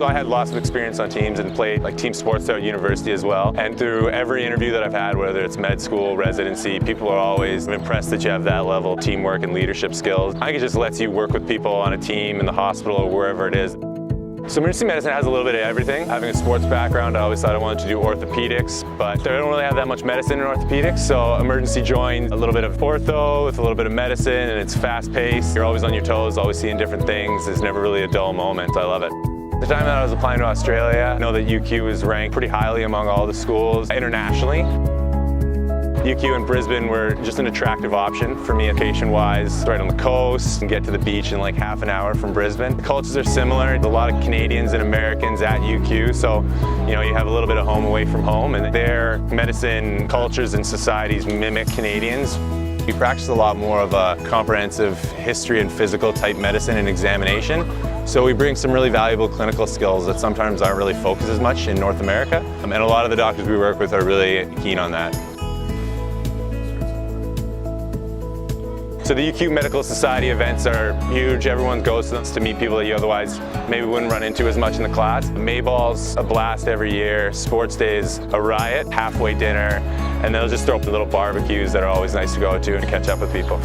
I had lots of experience on teams and played like team sports throughout university as well. And through every interview that I've had, whether it's med school, residency, people are always impressed that you have that level of teamwork and leadership skills. I think it just lets you work with people on a team in the hospital or wherever it is. So emergency medicine has a little bit of everything. Having a sports background, I always thought I wanted to do orthopedics, but they don't really have that much medicine in orthopedics, so emergency joined a little bit of ortho with a little bit of medicine, and it's fast-paced. You're always on your toes, always seeing different things. There's never really a dull moment. I love it. The time that I was applying to Australia, I know that UQ is ranked pretty highly among all the schools internationally. UQ and Brisbane were just an attractive option for me location-wise. Right on the coast, and get to the beach in like half an hour from Brisbane. The cultures are similar. A lot of Canadians and Americans at UQ, so you know you have a little bit of home away from home, and their medicine cultures and societies mimic Canadians. We practice a lot more of a comprehensive history and physical type medicine and examination. So we bring some really valuable clinical skills that sometimes aren't really focused as much in North America. And a lot of the doctors we work with are really keen on that. So the UQ Medical Society events are huge. Everyone goes to them to meet people that you otherwise maybe wouldn't run into as much in the class. Mayball's a blast every year. Sports Day's a riot, halfway dinner, and they'll just throw up the little barbecues that are always nice to go to and catch up with people.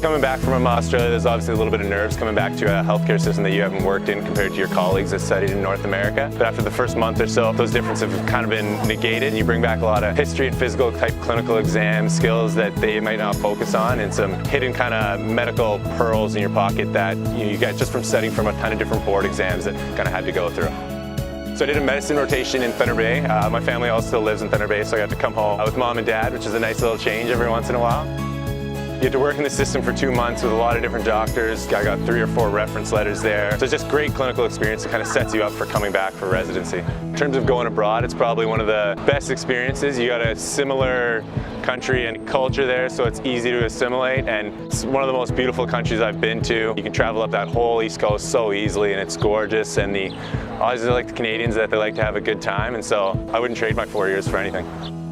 Coming back from Australia, there's obviously a little bit of nerves coming back to a healthcare system that you haven't worked in compared to your colleagues that studied in North America. But after the first month or so, those differences have kind of been negated. You bring back a lot of history and physical type clinical exam skills that they might not focus on, and some hidden kind of medical pearls in your pocket that you get just from studying from a ton of different board exams that kind of had to go through. So I did a medicine rotation in Thunder Bay. My family all still lives in Thunder Bay, so I got to come home with mom and dad, which is a nice little change every once in a while. You have to work in the system for 2 months with a lot of different doctors. I got 3 or 4 reference letters there. So it's just great clinical experience that kind of sets you up for coming back for residency. In terms of going abroad, it's probably one of the best experiences. You got a similar country and culture there, so it's easy to assimilate, and it's one of the most beautiful countries I've been to. You can travel up that whole East Coast so easily, and it's gorgeous, and the Aussies are like the Canadians, that they like to have a good time, and so I wouldn't trade my 4 years for anything.